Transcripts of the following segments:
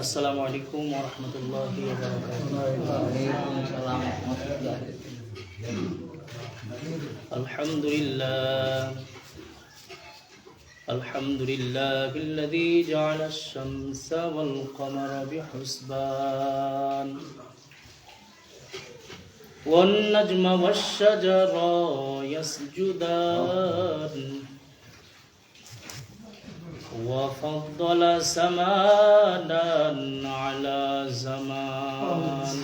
আসসালামু আলাইকুম ওয়া রাহমাতুল্লাহি ওয়া বারাকাতুহু। আলহামদুলিল্লাহিল্লাযী জা'আলাশ শামসা ওয়াল কমারা বিহুসবান ওয়ান নাজমা ওয়াশ শাজারা ইয়াসজুদান وفضل زمانا على زمان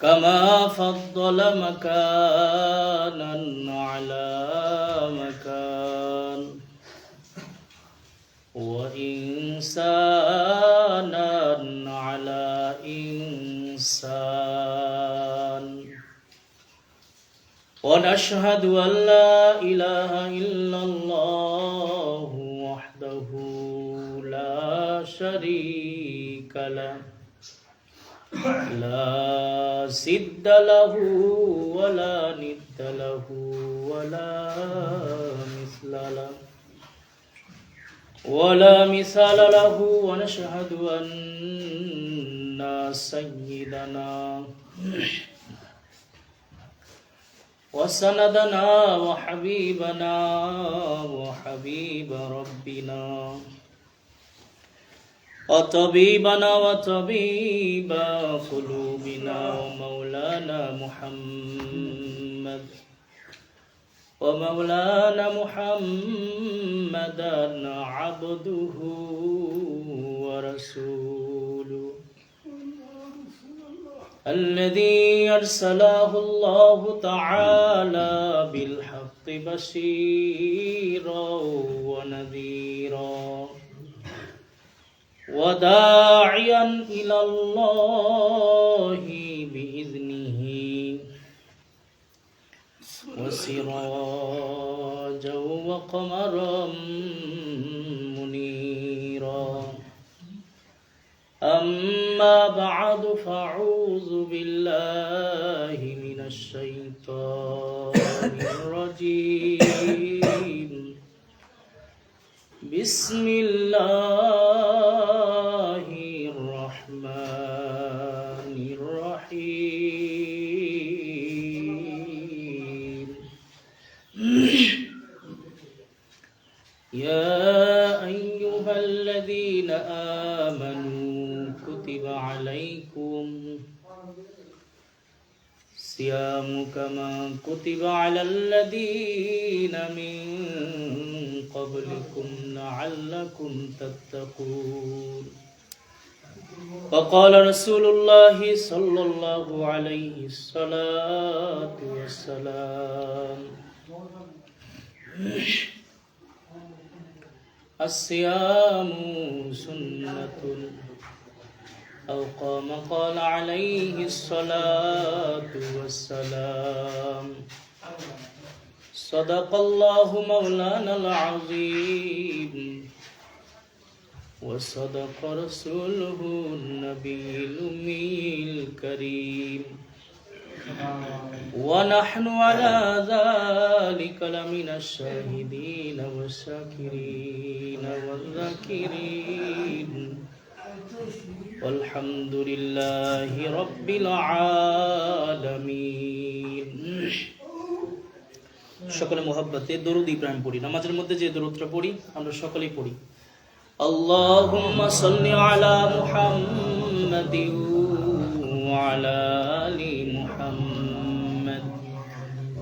كما فضل مكانا على مكان وإنسانا على إنسان ونشهد أن لا إله إلا الله وحده لا شريك له لا ضد له ولا ند له ولا مثال له ونشهد أن سيدنا وسندنا وحبيبنا وحبيب ربنا وطبيبنا وطبيب قلوبنا ومولانا محمدا عبده ورسوله الذي أرسله الله تعالى بالحق بشيرا ونذيرا وداعيا إلى الله بإذنه وسراجا وقمرا منيرا أما بعد فأعوذ بالله من الشيطان الرجيم بسم الله الرحمن الرحيم يا أيها الذين آمنوا كتب عليكم الصيام كما كتب على الذين من قبلكم لعلكم تتقون وقال رسول الله صلى الله عليه الصلاة والسلام الصيام سنة أو قال عليه الصلاة والسلام صدق الله مولانا العظيم وصدق رسوله النبي الأمي الكريم ونحن على ذلك لمن الشاهدين والشاكرين والذاكرين والحمد لله رب العالمين সকলে মুহাব্বতে দরুদ ইব্রাহিম পড়ি। নামাজের মধ্যে যে দরুদটা পড়ি আমরা সকলেই পড়ি। আল্লাহুম্মা সাল্লি আলা মুহাম্মাদিন ওয়া আলা আলি মুহাম্মাদ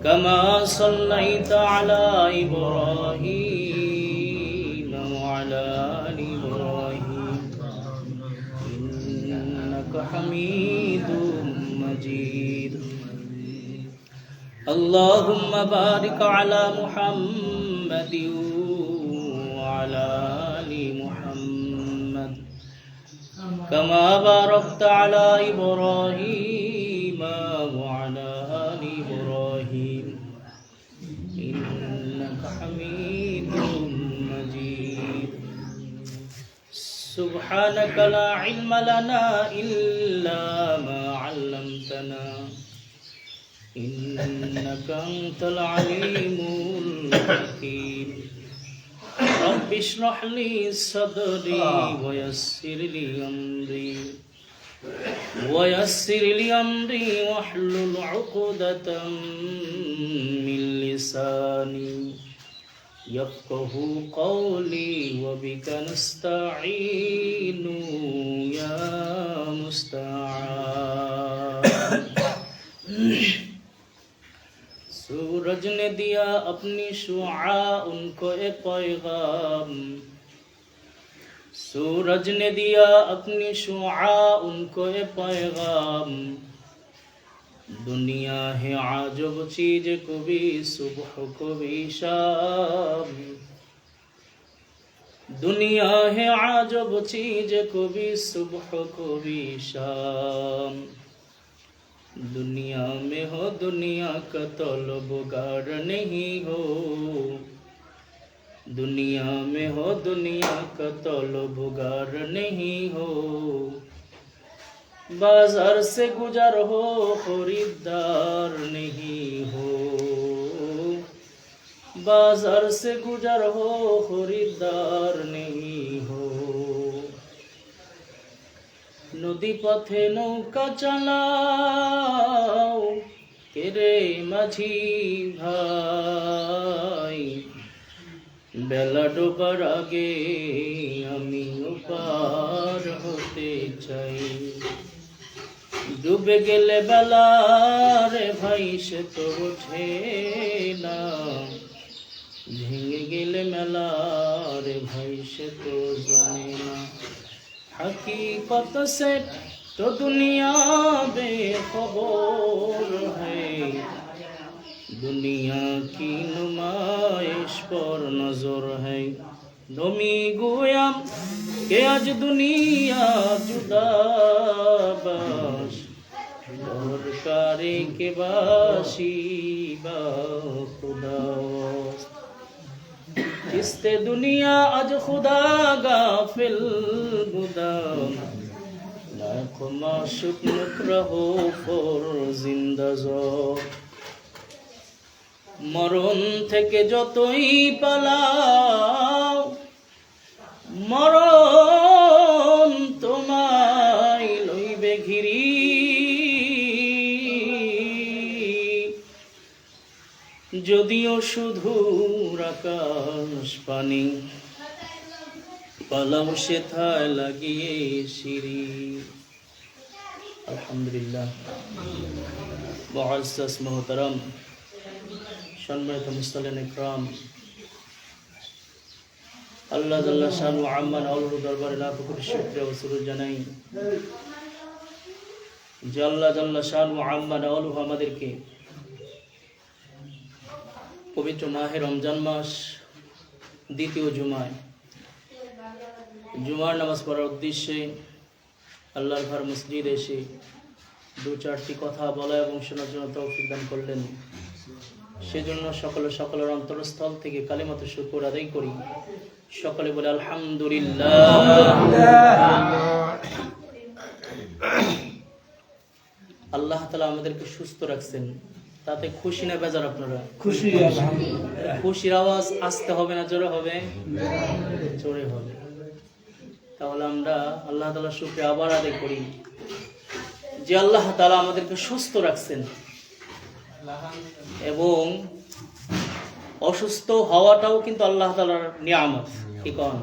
কামা সাল্লাইতা আলা ইব্রাহিম ওয়া আলা আলি ইব্রাহিম ইন্নাকা হামিদুম মাজিদ। اللهم بارك على محمد وعلى آل محمد كما باركت على إبراهيم وعلى آل إبراهيم إنك حميد مجيد. سبحانك لا علم لنا إلا ما علمتنا إنك أنت العليم الحكيم. رب اشرح لي صدري ويسر لي أمري واحلل عقدة من لساني يفقه قولي وبك نستعين يا مستعان सूरज ने दिया अपनी शुआ उनको एक पैगाम सूरज ने दिया अपनी शुआ उनको एक पैगाम दुनिया है आजब चीज कभी सुबह कभी शाम दुनिया है आजब चीज कभी सुबह कभी शाम दुनिया में हो दुनिया का तलबगार नहीं हो दुनिया में हो दुनिया का तलबगार नहीं हो बाजार से गुजर हो खरीदार नहीं हो बाजार से गुजर हो खरीदार नहीं हो नदी पथे नौका चालाओ केरे माझी भाई बेला डोবার আগে আমি পার হতে চাই ডুবে গেলে বেলা রে ভাই সে তো ওঠে না ভেঙে গেলে মেলা রে ভাই সে তো জানে না हकीकत से तो दुनिया बेखबर है दुनिया की नुमाइश पर नजर है नमी गोयाम के आज दुनिया जुदाबाश और कारे के बाशी बा खुदा किस्ते दुनिया आज खुदा गाफिल गुदाम लाखो माशुक मुकरहो फर जिंदा जो मरण থেকে যতই পালাও মরণ তোমায় লইবে ঘিরি যদিও শুধু আকাশ পানি পালাও সেথায় লাগিয়ে সিঁড়ি আলহামদুলিল্লাহ মুআজ্জাজ মুহতারাম সম্মানিত মুসল্লিন ইকরাম আল্লাহ জাল্লা শানু আম্মান আল্লাহর দরবারে লাখ কোটি শুকরিয়া ও সুরুজ জানাই যে আল্লাহ জাল্লা শানু আম্মান আল্লাহ আমাদেরকে পবিত্র মাহে রমজান মাস দ্বিতীয় জুমায় জুমার নামাজ পড়ার উদ্দেশ্যে আল্লাহর ঘর মসজিদে এসে দু চারটি কথা বলা এবং শোনার জন্য তৌফিক দান করলেন সেজন্য সকলের অন্তরস্থল থেকে কালিমাতুশ শুকর আদায় করি সকলে বলে আলহামদুলিল্লাহ আল্লাহ তাআলা আমাদেরকে সুস্থ রাখছেন তাতে খুশি না বেজার আপনারা খুশি আলহামদুলিল্লাহ খুশির আওয়াজ আসতে হবে না জোরে হবে জোরে হবে তাহলে আমরা আল্লাহ তাআলার শুকরিয়া আবার আদায় করি যে আল্লাহ তাআলা আমাদেরকে সুস্থ রাখছেন এবং অসুস্থ হওয়াটাও কিন্তু আল্লাহ তাআলার নিয়ামত কি কোন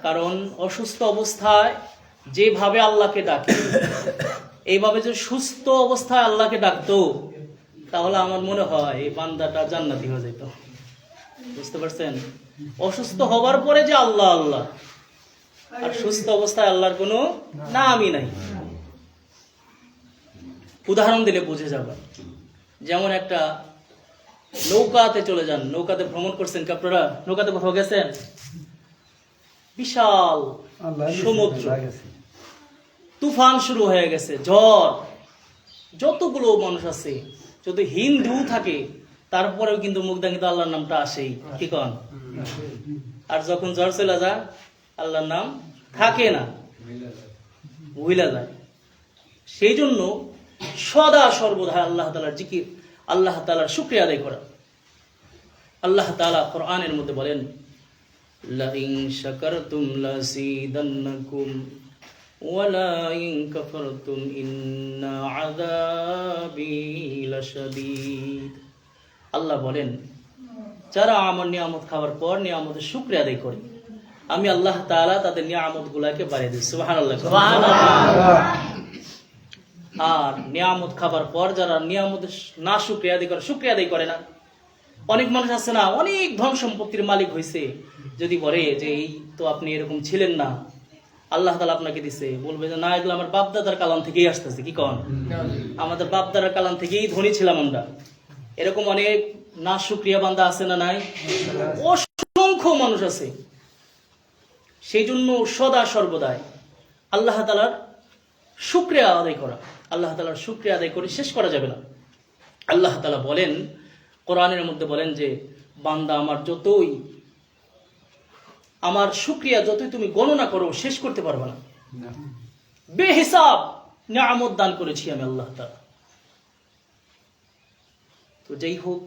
কারণ অসুস্থ অবস্থায় যেভাবে আল্লাহকে ডাকে এইভাবে যে সুস্থ অবস্থায় আল্লাহকে ডাকতো তাহলে আমার মনে হয় এই বান্দাটা জান্নাতি হয়ে যেত বুঝতে পারছেন অসুস্থ হবার পরে যে আল্লাহ আল্লাহ আর সুস্থ অবস্থায় আল্লাহর কোনো নামই নাই উদাহরণ দিলে বুঝে যাবে যেমন একটা নৌকাতে চলে যান নৌকাতে ভ্রমণ করছেন কি আপনারা নৌকাতে কোথাও গেছেন বিশাল সমুদ্র তুফান শুরু হয়ে গেছে ঝড় যতগুলো মানুষ আছে যদি হিন্দু থাকে তারপরেও কিন্তু মুখদা কিন্তু আল্লাহর নামটা আসেই কি কন আর যখন ঝড় চলে যায় আল্লাহর নাম থাকে না ভুলে যায় সেই জন্য সদা সর্বদা আল্লাহ তাআলার জিকির আল্লাহ তাআলার শুকরিয়া আদায় করা আল্লাহ তাআলা কোরআনের মধ্যে বলেন, লাইন শাকারতুম লাযীদান্নাকুম ওয়া লাইন কাফারতুম ইন্না আযাবি লাশাদীদ। আল্লাহ বলেন, যারা আমার নিয়ামত খাওয়ার পর নিয়ামতের শুকরিয়া আদায় করে, আমি আল্লাহ তাআলা তাদের নিয়ামতগুলোকে বাড়িয়ে দিই। সুবহানাল্লাহ। আর নিয়ামত খাবার পর যারা নিয়ামতের না শুকরিয়া আদায় করে, শুকরিয়া আদায় করে না। অনেক মানুষ আছে না, অনেক ধন সম্পত্তির মালিক হয়েছে, যদি বলে যে এই তো আপনি এরকম ছিলেন না, আল্লাহ তাআলা আপনাকে দিছে, বলবে যে না, এগুলো আমার বাপদাদার কালাম থেকেই আসতেছে। কি কন? আমাদের বাপদাদার কালাম থেকেই ধনী ছিলাম আমরা। এরকম অনেক না শুকরিয়া বান্দা আছে না নাই? অসংখ্য মানুষ আছে। সেই জন্য সদা সর্বদাই আল্লাহ তাআলার শুকরিয়া আদায় করা, আল্লাহ তাআলার শুকরিয়া আদায় করে শেষ করা যাবে না। আল্লাহ তাআলা বলেন, কোরআনের মধ্যে বলেন যে, বান্দা আমার শুকরিয়া যতই তুমি গণনা করো শেষ করতে পারবে না। বেহিসাব নিয়ামত দান করেছি আমি আল্লাহ তাআলা। তো যাই হোক,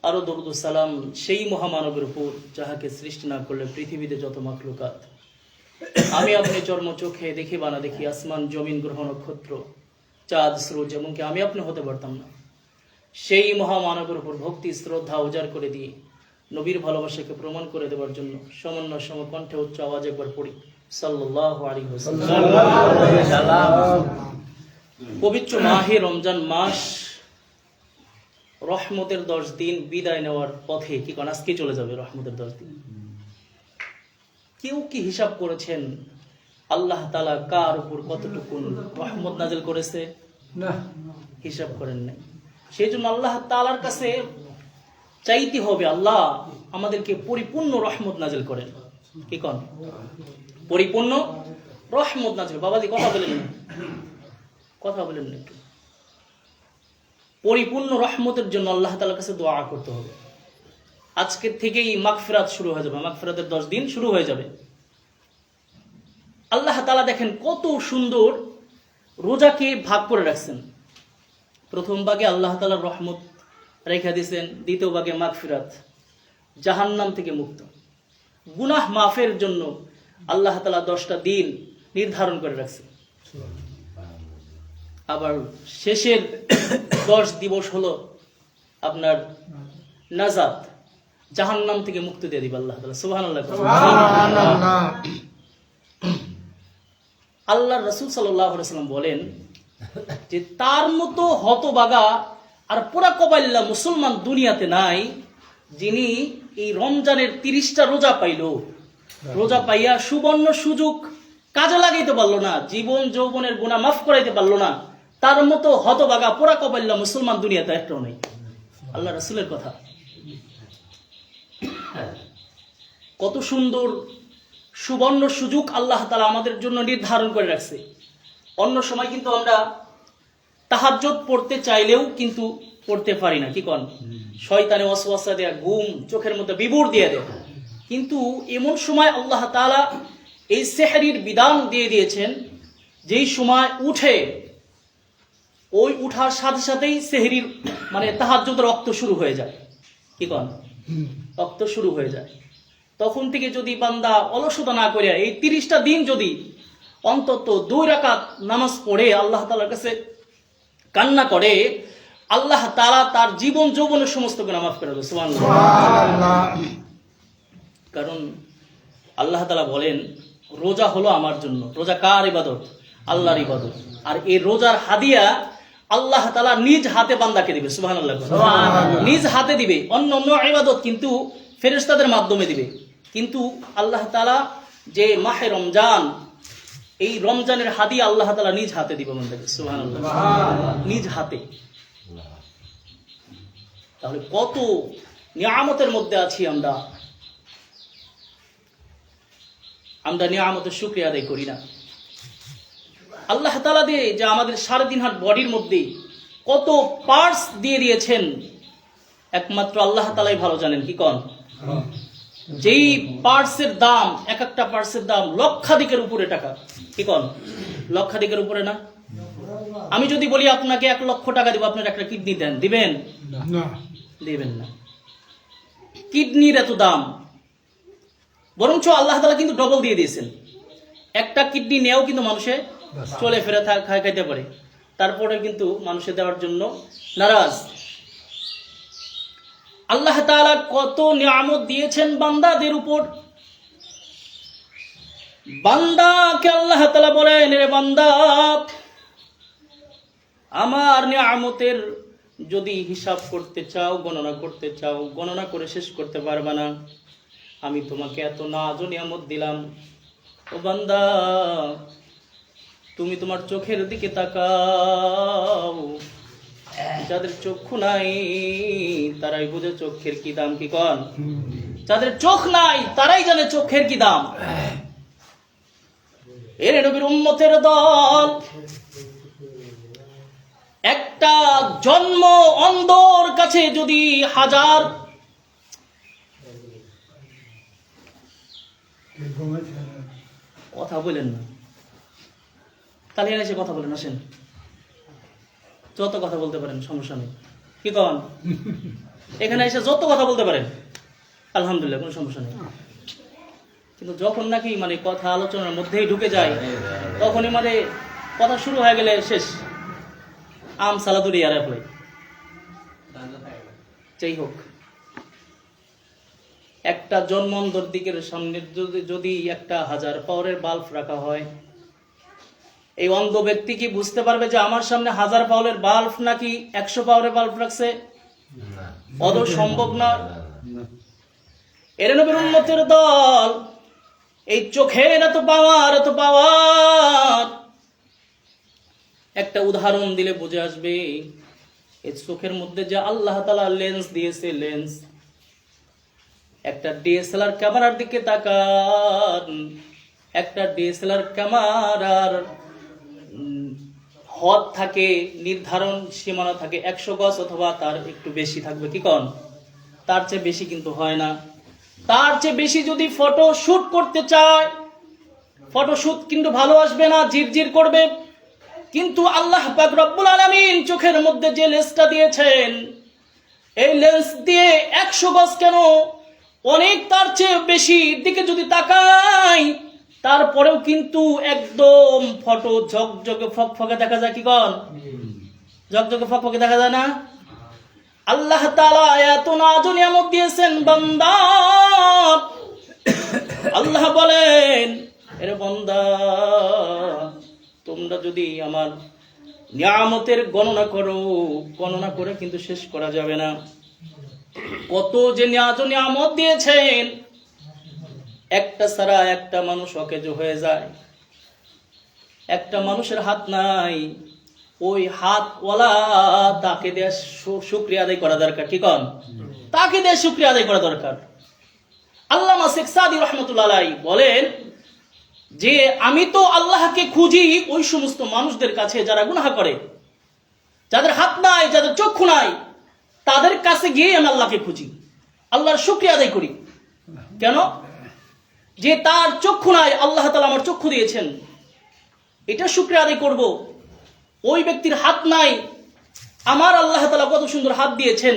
আরো দরুদ ও সালাম সেই মহামানবের উপর যাহাকে সৃষ্টি না করলে পৃথিবীতে যত মাখলুকাত আমি আপনি চর্ম চোখে দেখি বা না দেখি, আসমান জমিন গ্রহ নক্ষত্র চাঁদ স্রোত যেমনকি আমি আপনি হতে পারতাম না, সেই মহামানবের উপর ভক্তি শ্রদ্ধা উজাড় করে দিয়ে নবীর ভালোবাসাকে প্রমাণ করে দেওয়ার জন্য সমন্বয় সমকণ্ঠে উচ্চ আওয়াজ একবার পড়ি, সাল্লাল্লাহু আলাইহি ওয়াসাল্লাম। পবিত্র মাহে রমজান মাস রহমতের 10 দিন বিদায় নেওয়ার পথে। কি কোন আজকে চলে যাবে রহমতের 10 দিন। কেউ কি হিসাব করেছেন আল্লাহ তাআলা কার উপর কতটুকু রহমত নাযিল করেছে? না, হিসাব করেন নাই। সেই জন্য আল্লাহ তাআলার কাছে চাইতে হবে, আল্লাহ আমাদেরকে পরিপূর্ণ রহমত নাযিল করেন। কি কোন? পরিপূর্ণ রহমত নাযিল। বাবাজি কথা বলেন না, কথা বলেন না একটু। পরিপূর্ণ রহমতের জন্য আল্লাহ তাআলার কাছে দোয়া করতে হবে। আজকের থেকেই মাগফিরাত শুরু হয়ে যাবে, মাগফিরাতের 10 দিন শুরু হয়ে যাবে। আল্লাহ তাআলা দেখেন কত সুন্দর রোজাকে ভাগ করে রাখছেন। প্রথম ভাগে আল্লাহ তাআলার রহমত রেখে দিয়েছেন, দ্বিতীয় ভাগে মাগফিরাত, জাহান্নাম থেকে মুক্ত, গুনাহ মাফের জন্য আল্লাহ তাআলা 10টা দিন নির্ধারণ করে রাখছেন। আবার শেষের 10 দিবস হলো আপনার নাজাত, জাহান্নাম থেকে মুক্তি দিয়ে দিবে আল্লাহ তাআলা। সুবহানাল্লাহ। আল্লাহর রাসূল সাল্লাল্লাহু আলাইহি ওয়াসাল্লাম বলেন যে তার মতো হতভাগা আর পুরা কবাইল্লা মুসলমান দুনিয়াতে নাই, যিনি এই রমজানের 30টা রোজা পাইল, রোজা পাইয়া সুবর্ণ সুযোগ কাজে লাগাইতে পারলো না, জীবন যৌবনের গুনাহ মাফ করাইতে পারলো না, তার মতো হতভাগা পুরা কবাইল্লা মুসলমান দুনিয়াতে একটাও নেই। আল্লাহ রাসূলের কথা। কত সুন্দর সুবর্ণ সুযোগ আল্লাহ তাআলা আমাদের জন্য নির্ধারণ করে রাখছে। অন্য সময় কিন্তু আমরা তাহাজ্জুদ পড়তে চাইলেও কিন্তু পড়তে পারি না। কি কোন? শয়তানে ওয়াসওয়াসা দেয়া, ঘুম চোখের মধ্যে বিভোর দিয়ে দেয়। কিন্তু এমন সময় আল্লাহ তাআলা এই সেহরির বিধান দিয়ে দিয়েছেন, যেই সময় উঠে ওই উঠার সাথে সাথেই সেহরির মানে তাহাজ্জুদের ওয়াক্ত শুরু হয়ে যায়। কি কোন? ওয়াক্ত শুরু হয়ে যায়। তখন থেকে যদি বান্দা অলসতা না করে এই 30টা দিন যদি অন্তত 2 রাকাত নামাজ পড়ে আল্লাহ তাআলার কাছে কান্না করে, আল্লাহ তাআলা তার জীবন যৌবনের সমস্ত গুনাহ মাফ করে দেবে। সুবহানাল্লাহ। কারণ আল্লাহ তাআলা বলেন, রোজা হলো আমার জন্য। রোজা কার ইবাদত? আল্লাহর ইবাদত। আর এই রোজার হাদিয়া আল্লাহ তাআলা নিজ হাতে বান্দাকে দিবে। সুবহানাল্লাহ। নিজ হাতে দিবে। অন্য ইবাদত কিন্তু ফেরেশতাদের মাধ্যমে দিবে। কিন্তু আল্লাহ তাআলা যে মাহে রমজান, এই রমজানের হাদিয়া আল্লাহ তাআলা নিজ হাতে দিবে বান্দাকে। সুবহানাল্লাহ। নিজ হাতে। তাহলে কত নিয়ামতের মধ্যে আছি আমরা, আমরা নিয়ামতের শুকরিয়া আদায় করি না। আল্লাহ তাআলা দিয়ে যে আমাদের 3.5 হাত বডির মধ্যে কত পার্টস দিয়ে দিয়েছেন, একমাত্র আল্লাহ তাআলাই ভালো জানেন। কি কোন? যেই পার্টসের দাম, এক একটা পার্টসের দাম লক্ষাধিকের উপরে টাকা। কি কোন? লক্ষাধিকের উপরে না? আমি যদি বলি আপনাকে 1 লক্ষ টাকা দিব, আপনার একটা কিডনি দেন, দিবেন? না। দেবেন না। কিডনির এত দাম, বরঞ্চ আল্লাহ তাআলা কিন্তু ডবল দিয়ে দিয়েছেন। একটা কিডনি নেও কিন্তু মানুষে চলে ফেরে খাইতে পারে, তারপরে কিন্তু মানুষে দেওয়ার জন্য নারাজ। আল্লাহ তাআলা কত নিয়ামত দিয়েছেন বান্দাদের উপর। বান্দাকে আল্লাহ তাআলা বলেন, রে বান্দা, আমার নিয়ামতের যদি হিসাব করতে চাও, গণনা করতে চাও, গণনা করে শেষ করতে পারবা না। আমি তোমাকে এত নাজ ও নিয়ামত দিলাম, ও বান্দা তুমি তোমার চোখের দিকে তাকাও। যাদের চক্ষু নাই তারাই বুঝে চোখের কি দাম, কি কন? যাদের চোখ নাই তারাই জানে চোখের কি দাম। এর নবীর উম্মতের দল, একটা জন্ম অন্ধর কাছে যদি হাজার কথা বলেন না, তাহলে এসে কথা বলেন, আসেন যত কথা বলতে পারেন, সমস্যা নেই, কি কন? এখানে এসে যত কথা বলতে পারেন, আলহামদুলিল্লাহ, কোনো সমস্যা নেই। কিন্তু যখন নাকি মানে কথা আলোচনার মধ্যেই ঢুকে যায়, তখনই মানে কথা শুরু হয়ে গেলে শেষ, আম সালাদুরি আর ফেলাই। যাই হোক, একটা জন্মন্ধর দিকের সামনে যদি একটা 1000 পাওয়ারের বাল্ব রাখা হয়, এই অন্ধ ব্যক্তি কি বুঝতে পারবে যে আমার সামনে 1000 পাওয়ারের বাল্ব নাকি 100 পাওয়ারের বাল্ব রাখছে? অত সম্ভব না। এর নবীর উম্মতের দল, এই চোখের এত পাওয়ার, একটা উদাহরণ দিলে বুঝে আসবে। এই চোখের মধ্যে যে আল্লাহ তাআলা লেন্স দিয়েছে, লেন্স, একটা ডিএসএলআর ক্যামেরার দিকে তাকান। একটা ডিএসএলআর ক্যামেরার হদ থাকে, নির্ধারণ সীমানা থাকে 100 গজ অথবা তার একটু বেশি থাকবে, কি কন? তার চেয়ে বেশি কিন্তু হয় না। তার চেয়ে বেশি যদি ফটো শুট করতে চায়, ফটো শুট কিন্তু ভালো আসবে না, জিরজির করবে। কিন্তু আল্লাহ পাক রব্বুল আলামিন চোখের মধ্যে যে লেন্সটা দিয়েছেন, এই লেন্স দিয়ে 100 গজ কেন, অনেক তার চেয়ে বেশি দিকে যদি তাকাই, তারপরেও কিন্তু একদম ফটো ঝকঝকে ফকফকে দেখা যায়, কি কন? ঝকঝকে ফকফকে দেখা যায় না? আল্লাহ তাআলা এত নাজ ও নিয়ামত দিয়েছেন বান্দা। আল্লাহ বলেন, এরে বান্দা, তোমরা যদি আমার নিয়ামতের গণনা করো, গণনা করে কিন্তু শেষ করা যাবে না। কত যে নাজ ও নিয়ামত দিয়েছেন, একটা ছাড়া একটা মানুষ অকেজ হয়ে যায়। একটা মানুষের হাত নাই, ওই হাতওয়ালা তাকে দিয়ে শুকরিয়া আদায় করা দরকার, কি কন? তাকে দিয়ে শুকরিয়া আদায় করা দরকার। আল্লামা শেখ সাদী রাহমাতুল্লাহ আলাইহি বলেন যে আমি তো আল্লাহকে খুঁজি ওই সমস্ত মানুষদের কাছে যারা গুনাহ করে, যাদের হাত নাই, যাদের চক্ষু নাই, তাদের কাছে গিয়ে আমি আল্লাহকে খুঁজি, আল্লাহর শুকরিয়া আদায় করি। কেন? যে তার চক্ষু নাই, আল্লাহ তাআলা আমার চক্ষু দিয়েছেন, এটা শুকরিয়া আদায় করব। ওই ব্যক্তির হাত নাই, আমার আল্লাহ তাআলা কত সুন্দর হাত দিয়েছেন,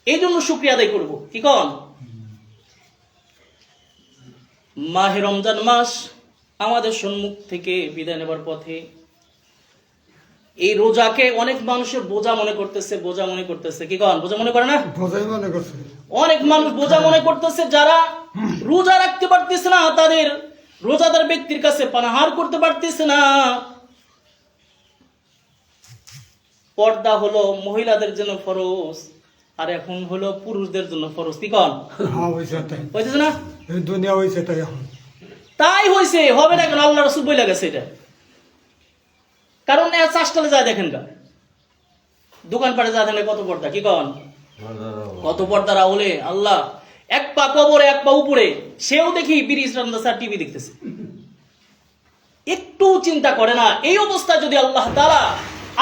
এই জন্য শুকরিয়া আদায় করব, কি কন? মাহে রমজান মাস আমাদের সম্মুখ থেকে বিদায় নেবার পথে। এই রোজাকে অনেক মানুষের বোঝা মনে করতেছে, কি কন? বোঝা মনে করে না? অনেক মানুষ বোঝা মনে করতেছে। যারা রোজা রাখতে পারতেছে না, তাদের রোজাদার ব্যক্তির কাছে পানাহার করতে পারতেছে না। পর্দা হলো মহিলাদের জন্য ফরজ, আর এখন হলো পুরুষদের জন্য ফরজ, কি কন? হইতেছে না? দুনিয়া হইছে তাই, এখন তাই হইছে, হবে না কেন? আল্লাহ রাসূল বইলা গেছে এটা। কারণ এ চাষটালে যায় দেখেন গা, দোকানপাটে যা দেখেন কত পর্দা, কি কন? কত পর্দা রাউলে, আল্লাহ এক পা কবরে এক পা উপরে, সেও দেখি ব্রিজ রান্দাসা টিভি দেখতেছে, একটু চিন্তা করে না। এই অবস্থা যদি আল্লাহ তাআলা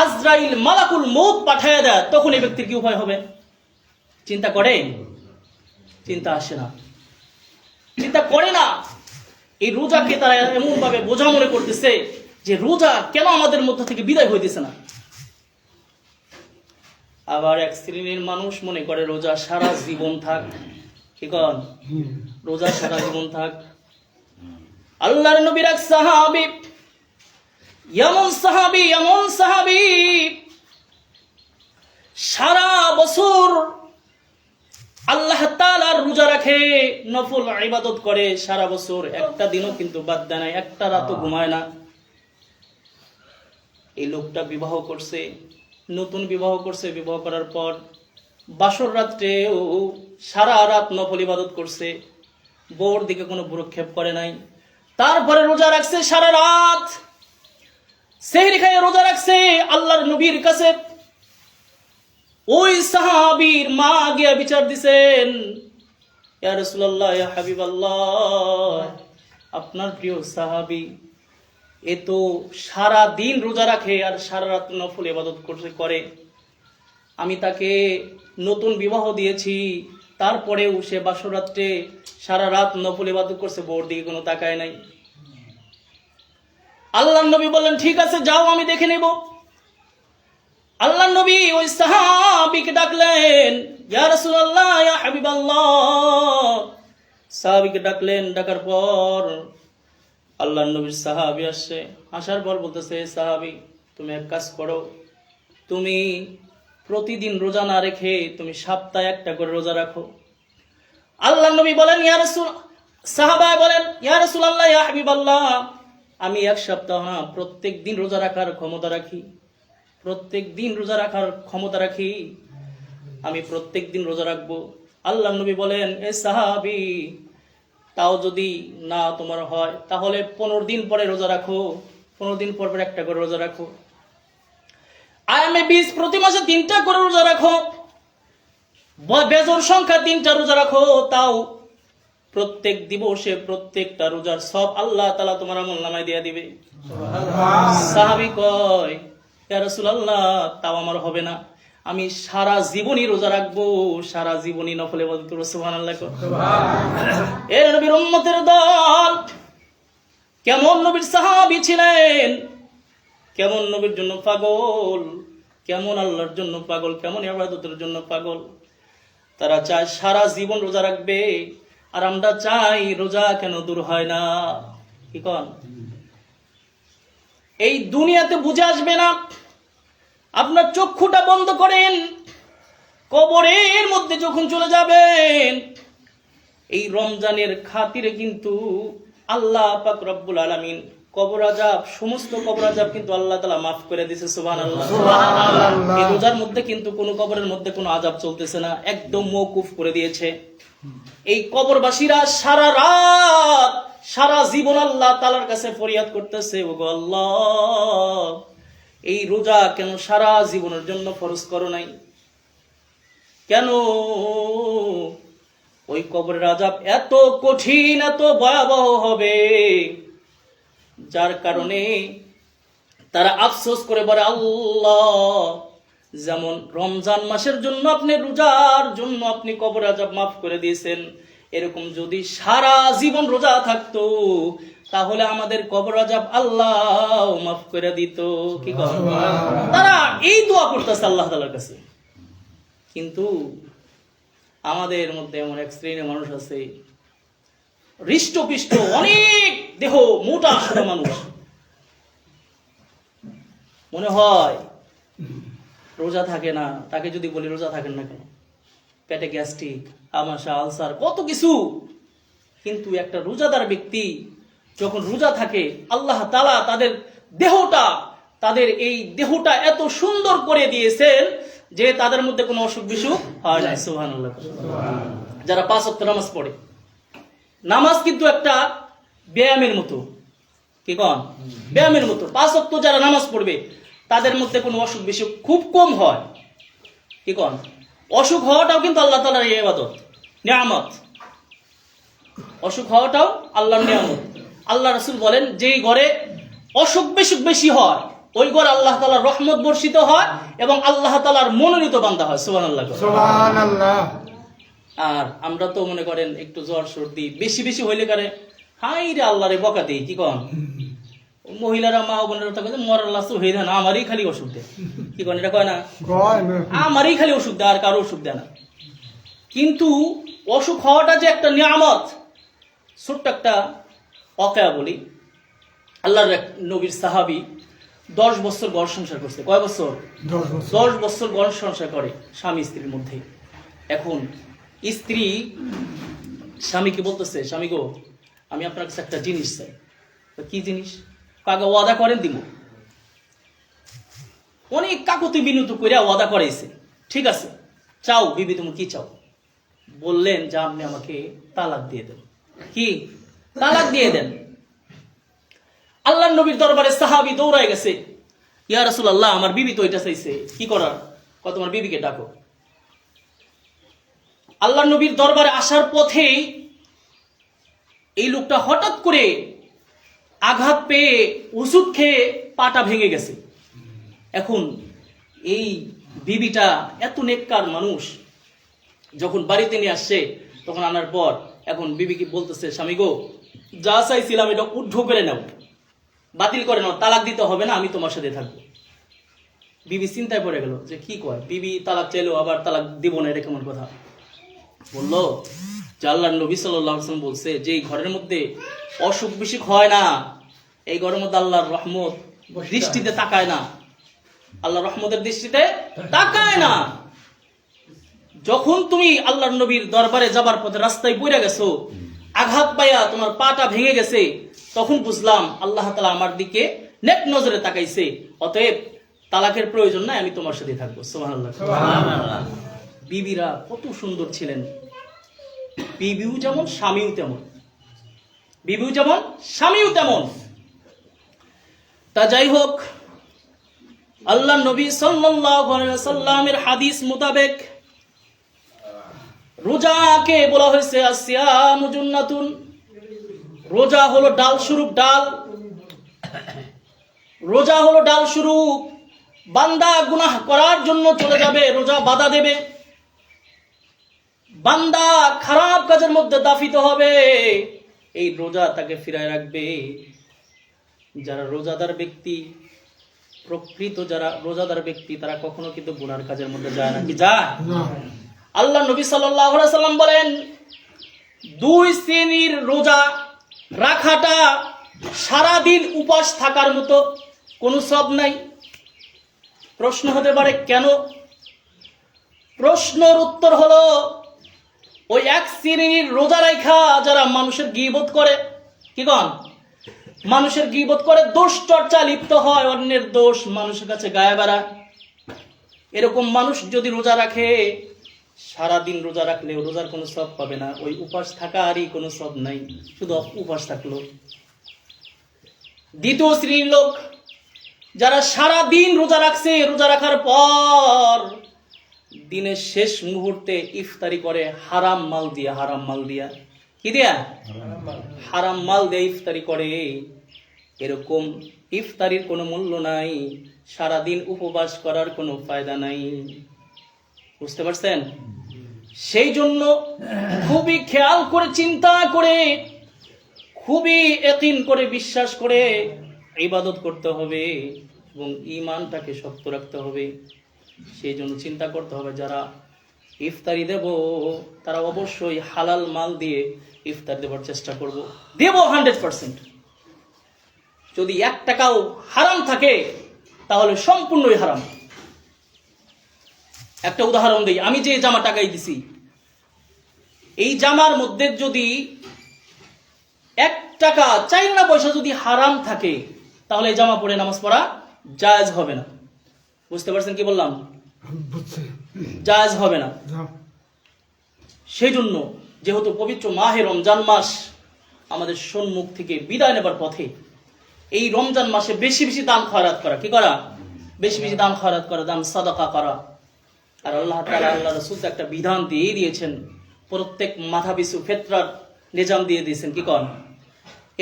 আজরাইল মালাকুল মউত পাঠায় দেয়, তখন এই ব্যক্তির কি উপায় হবে? চিন্তা করে? চিন্তা আসে না, চিন্তা করে না। এই রোজাকে তারা এমন ভাবে বোঝা মনে করতেছে যে রোজা কেন আমাদের মধ্য থেকে বিদায় হইতেছে না। আবার এক শ্রেণীর মানুষ মনে করে রোজা সারা জীবন থাক। কি কন? রোজা সারা জীবন থাক। আল্লাহর নবীর এক সাহাবী, এমন সাহাবী সারা বছর আল্লাহ তাআলার রোজা রাখে, নফল ইবাদত করে সারা বছর, একটা দিনও কিন্তু বাদ দেয় না, একটা রাতও ঘুমায় না। এই লোকটা বিবাহ করছে, নতুন বিবাহ করছে। বিবাহ করার পর বাসর রাত্রেও সারা রাত নফল ইবাদত করছে, বউর দিকে কোনো ভ্রুক্ষেপ করে নাই। তারপরে রোজা রাখছে সারা রাত, সেহরি খাইয়ে রোজা রাখছে। আল্লাহর নবীর কাছে ওই সাহাবীর মা গিয়া বিচার দিছেন, ইয়া রাসূলুল্লাহ, ইয়া হাবিবাল্লাহ, আপনার প্রিয় সাহাবী এ তো সারা দিন রোজা রাখে আর সারা রাত নফল ইবাদত করে। আমি তাকে নতুন বিবাহ দিয়েছি, তারপরেও সে বাসর রাত্রে সারা রাত নফল ইবাদত করছে, বউর দিকে কোনো তাকায় নাই। আল্লাহর নবী বললেন, ঠিক আছে যাও, আমি দেখে নেব। আল্লাহর নবী ওই সাহাবীকে ডাকলেন, ইয়া রাসূলুল্লাহ, ইয়া হাবিবাল্লাহ। সাহাবীকে ডাকলেন, ডাকার পর আল্লাহর নবীর সাহাবী আসছে। আসার পর বলতেছে, সাহাবী তুমি এক কাজ করো, তুমি প্রতিদিন রোজা না রেখে তুমি সপ্তাহে একটা করে রোজা রাখো। আল্লাহর নবী বলেন, ইয়া রাসূল, সাহাবায়ে বলেন, ইয়া রাসূলুল্লাহ, ইয়া হাবিবাল্লাহ, আমি এক সপ্তাহ না প্রত্যেক দিন রোজা রাখার ক্ষমতা রাখি, প্রত্যেক দিন রোজা রাখার ক্ষমতা রাখি, আমি প্রত্যেক দিন রোজা রাখবো। আল্লাহর নবী বলেন, এ সাহাবী, তাও যদি না তোমার হয় তাহলে 15 দিন পরে রোজা রাখো, 15 দিন পর পর একটা করে রোজা রাখো। আয়ামে 20 প্রতি মাসে 3টা করে রোজা রাখো, বেজোর সংখ্যা 3টা রোজা রাখো, তাও প্রত্যেক দিবসে প্রত্যেকটা রোজার সব আল্লাহ তাআলা তোমার আমলনামায় দিয়ে দিবে। সাহাবী কয়, ইয়া রাসূলুল্লাহ, তাও আমার হবে না, আমি সারা জীবনই রোজা রাখবো, সারা জীবনই নফল ইবাদত করব। সুবহানাল্লাহ। এ নবীর উম্মতের দল, কেমন নবীর সাহাবী ছিলেন, কেমন নবীর জন্য পাগল, কেমন আল্লাহর জন্য পাগল, কেমন ইবাদতের জন্য পাগল। তারা চায় সারা জীবন রোজা রাখবে, আর আমরা চাই রোজা কেন দূর হয় না। কি কন? এই দুনিয়াতে বুঝে আসবে না, আপনার চক্ষুটা বন্ধ করেন, কবরের মধ্যে যখন চলে যাবেন, এই রমজানের খাতিরে কিন্তু আল্লাহ পাক রব্বুল আলামিন কবর আযাব, সমস্ত কবর আযাব কিন্তু আল্লাহ তাআলা মাফ করে দিয়েছে। সুবহানাল্লাহ। এই রোজার মধ্যে কিন্তু কোনো কবরের মধ্যে কোনো আযাব চলতেছে না, একদম মওকুফ করে দিয়েছে। এই কবরবাসীরা সারা রাত সারা জীবন আল্লাহ তাআলার কাছে ফরিয়াদ করতেছে, ওগো আল্লাহ, এই রোজা কেন সারা জীবনের জন্য ফরজ করো নাই? কেন? ওই কবরের আযাব এত কঠিন, এত ভয়াবহ হবে, যার কারণে তারা আফসোস করে বলে, আল্লাহ, যেমন রমজান মাসের জন্য আপনি রোজার জন্য আপনি কবর আযাব মাফ করে দিয়েছেন, এরকম যদি সারা জীবন রোজা থাকতো তাহলে আমাদের কবর আযাব আল্লাহ মাফ করে দিত। কি কথা? তারা এই দোয়া করতেছে আল্লাহ তাআলার কাছে। কিন্তু আমাদের মধ্যে এমন এক শ্রেণীর মানুষ আছে, হৃষ্টপিষ্ট, অনেক দেহ মোটা সোটা মানুষ, মনে হয় রোজা থাকে না। তাকে যদি বলি রোজা থাকেন না কেন, পেটে গ্যাস্ট্রিক, আমাশা, আলসার, কত কিছু। কিন্তু একটা রোজাদার ব্যক্তি যখন রোজা থাকে, আল্লাহ তাআলা তাদের এই দেহটা এত সুন্দর করে দিয়েছেন যে তাদের মধ্যে কোনো অসুখ বিসুখ হয় না। সুবহানাল্লাহ। যারা 5 ওয়াক্ত নামাজ পড়ে, নামাজ কিন্তু একটা ব্যায়ামের মতো। কি কন? ব্যায়ামের মতো। 5 ওয়াক্ত যারা নামাজ পড়বে তাদের মধ্যে কোনো অসুখ বিসুখ খুব কম হয়। কি কন? অসুখ হওয়াটাও কিন্তু আল্লাহ তাআলার ইবাদত, নিয়ামত। অসুখ হওয়াটাও আল্লাহর নিয়ামত। আল্লাহ রাসূল বলেন, যেই ঘরে অসুখ বিসুখ বেশি হয় ওই ঘরে আল্লাহ তাআলার রহমত বর্ষিত হয় এবং আল্লাহ তাআলার মনোনীত বান্দা হয়। সুবহানাল্লাহ। সুবহানাল্লাহ। আর আমরা তো মনে করেন একটু জ্বর সর্দি বেশি বেশি হইলে করে হাই রে আল্লাহরে বকা দেই। কি কন? মহিলারা, মা বোনেরা থাকে, মরার লাশ হয়ে না, আমারই খালি অসুখ দেয়। কি করেন এটা কয় না? আমারই খালি অসুখ দেয়, আর কারো অসুখ দেয় না। কিন্তু অসুখ হওয়াটা যে একটা নিয়ামত, ছোট্ট একটা অকেয়া বলি। আল্লাহর এক নবীর সাহাবী 10 বছর ঘর সংসার করছে। কয় বছর? 10 বছর ঘর সংসার করে স্বামী স্ত্রীর মধ্যে। এখন স্ত্রী স্বামীকে বলতেছে, স্বামী গো, আমি আপনার কাছে একটা জিনিস চাই। কি জিনিস? কাকে ওয়াদা করেন দিব। অনেক কাকুতি বিনুতি করে ওয়াদা করাইছে। ঠিক আছে, চাও বিবি, তুমি কি চাও? বললেন যে আপনি আমাকে তালাক দিয়ে দেন। কি? তালাক দিয়ে দেন। আল্লাহর নবীর দরবারে সাহাবী দৌড়ায় গেছে, ইয়া রাসূলুল্লাহ, আমার বিবি তো এটা চাইছে, কি করার? কত তোমার বিবিকে ডাকো। আল্লাহর নবীর দরবারে আসার পথেই এই লোকটা হঠাৎ করে আঘাত পেয়ে ওষুধ খেয়ে পাটা ভেঙে গেছে। এখন এই বিবিটা এত নেককার মানুষ, যখন বাড়িতে নিয়ে আসছে তখন আনার পর এখন বিবিকে বলতেছে, স্বামী গো, যা চাইছিলাম এটা উদ্ধ করে নাও, বাতিল করে নাও, তালাক দিতে হবে না, আমি তোমার সাথে থাকবো। বিবি চিন্তায় পড়ে গেল যে কি কয়, বিবি তালাক চাইলো আবার তালাক দিব না, এটা কেমন কথা? বললো যে আল্লাহর নবী সাল্লাল্লাহু আলাইহি ওয়াসাল্লাম বলছে যে এই ঘরের মধ্যে অসুখ বিসুখ হয় না, এই ঘরের মধ্যে আল্লাহর রহমত দৃষ্টিতে তাকায় না, আল্লাহর রহমতের দৃষ্টিতে তাকায় না। যখন তুমি আল্লাহর নবীর দরবারে যাবার পথে রাস্তায় পড়ে গেছো, আঘাত পাইয়া তোমার পাটা ভেঙে গেছে, তখন বুঝলাম আল্লাহ তাআলা আমার দিকে নেক নজরে তাকাইছে, অতএব তালাকের প্রয়োজন নাই, আমি তোমার সাথে থাকবো। সুবহানাল্লাহ, সুবহানাল্লাহ। বিবিরা কত সুন্দর ছিলেন, বিবিও যেমন স্বামীও তেমন, বিবিও যেমন স্বামীও তেমন। তা যাই হোক, আল্লাহ নবী সাল্লাল্লাহু আলাইহি ওয়াসাল্লামের হাদিস মোতাবেক রোজাকে বলা হয়েছে আসিয়ামু জুন্নাতুন। রোজা হলো ডাল স্বরূপ, ডাল, রোজা হলো ডাল স্বরূপ। বান্দা গুনাহ করার জন্য চলে যাবে, রোজা বাধা দেবে। বান্দা খারাপ কাজের মধ্যে দাফিত হবে, এই রোজা তাকে ফিরায় রাখবে। যারা রোজাদার ব্যক্তি, প্রকৃত যারা রোজাদার ব্যক্তি, তারা কখনো কিন্তু গুনার কাজের মধ্যে যায় না। কি যায়? আল্লাহ নবী সাল্লাল্লাহু আলাইহি সাল্লাম বলেন, 2 শ্রেণীর রোজা রাখাটা সারাদিন উপাস থাকার মতো কোনো সওয়াব নাই। প্রশ্ন হতে পারে কেন? প্রশ্নের উত্তর হলো, ওই 1 শ্রেণীর রোজা রাখা যারা মানুষের গীবত করে, কি কন? মানুষের গীবত করে, দোষ চর্চা লিপ্ত হয়, অন্যের দোষ মানুষের কাছে গায়ে বেড়ায়, এরকম মানুষ যদি রোজা রাখে, সারাদিন রোজা রাখলেও রোজার কোনো সওয়াব পাবে না, ওই উপাস থাকারই কোনো সওয়াব নাই, শুধু উপাস থাকলো। দ্বিতীয় শ্রেণীর লোক যারা সারা দিন রোজা রাখছে, রোজা রাখার পর দিনের শেষ মুহূর্তে ইফতারি করে হারাম মাল দিয়া, হারাম মাল দিয়া, কি দিয়া? হারাম মাল দিয়ে ইফতারি করে। এরকম ইফতারির কোনো মূল্য নাই, সারাদিন উপবাস করার কোনো ফায়দা নাই। বুঝতে পারছেন? সেই জন্য খুবই খেয়াল করে, চিন্তা করে, খুবই ইয়াকিন করে, বিশ্বাস করে ইবাদত করতে হবে এবং ঈমানটাকে শক্ত রাখতে হবে। সেই জন্য চিন্তা করতে হবে, যারা ইফতারি দেব তারা অবশ্যই হালাল মাল দিয়ে ইফতার দেবার চেষ্টা করব, দেব 100%। যদি 1 টাকাও হারাম থাকে তাহলে সম্পূর্ণই হারাম। একটা উদাহরণ দেই, আমি যে জামা টাকাই দিছি, এই জামার মধ্যে যদি 1 টাকা 4 আনা পয়সা যদি হারাম থাকে, তাহলে এই জামা পরে নামাজ পড়া জায়েজ হবে না। বুঝতে পারছেন কি বললাম? জায়েজ হবে না। সেই জন্য যেহেতু পবিত্র মাহে রমজান মাস আমাদের সম্মুখ থেকে বিদায় নেবার পথে, এই রমজান মাসে বেশি বেশি দান খয়রাত করা, কি করা? বেশি বেশি দান খয়রাত করা, দান সাদাকা করা। আর আল্লাহ তাআলা, আল্লাহ রাসূল একটা বিধান দিয়ে দিয়েছেন, প্রত্যেক মাথা পিছু ফিতরার নিজাম দিয়ে দিয়েছেন। কি কন?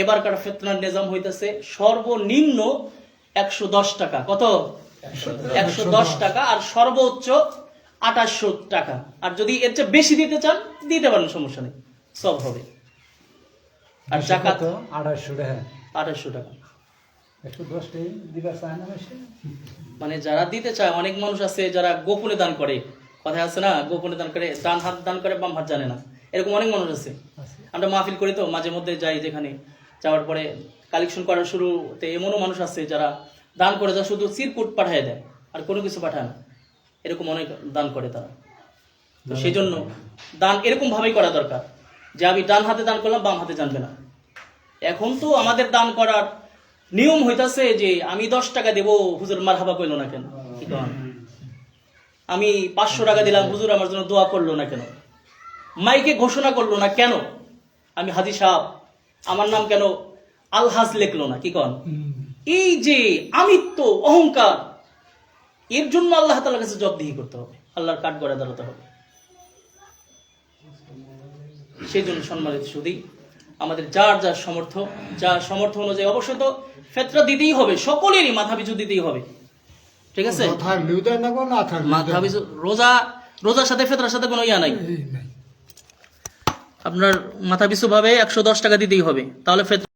এবারকার ফিতরার নিজাম হইতেছে সর্বনিম্ন 110 টাকা। কত? 110 টাকা। আর সর্বোচ্চ 2800 টাকা। আর যদি এর চেয়ে বেশি দিতে চান দিতে পারেন, সমস্যা নেই, সব হবে। আর যাকাত 2800 টাকা। 110টাই দিবা চায় না বেশি। মানে যারা দিতে চায়, অনেক মানুষ আছে যারা গোপনে দান করে, কথা আছে না, গোপনে দান করে, ডান হাত দান করে বাম হাত জানে না, এরকম অনেক মানুষ আছে। আমরা মাহফিল করি তো মাঝে মধ্যে যাই, যেখানে যাওয়ার পরে কালেকশন করার শুরুতে এমনও মানুষ আছে যারা দান করে, যা শুধু চিরকুট পাঠিয়ে দেয় আর কোনো কিছু পাঠায় না, এরকম অনেক দান করে তারা। তো সেই জন্য দান এরকম ভাবেই করা দরকার যে আমি ডান হাতে দান করলাম, বাম হাতে জানবে না। এখন তো আমাদের দান করার নিয়ম হইতাছে যে আমি 10 টাকা দেবো, হুজুর মারহাবা কইলো না কেন, কি কন? আমি 500 টাকা দিলাম, হুজুর আমার জন্য দোয়া করলো না কেন? মাইকে ঘোষণা করলো না কেন? আমি হাজী সাহেব, আমার নাম কেন আলহাজ লিখলো না, কি কন? এই যে আমিত্ব, অহংকার, এর জন্য আল্লাহ তাআলার কাছে জবাবদিহি করতে হবে, আল্লাহর কাঠ গড়ায় দাঁড়াতে হবে। সেই জন্য সম্মানিত সুধী, আমাদের যার যার সামর্থ্য অনুযায়ী অবশ্যই তো ফেতরা দিতেই হবে, সকলেরই মাথা পিছু দিতেই হবে, ঠিক আছে? মাথা পিছু রোজার সাথে ফেতরার সাথে কোনো ইয়া নাই, আপনার মাথা পিছু ভাবে 110 টাকা দিতেই হবে, তাহলে ফেতরা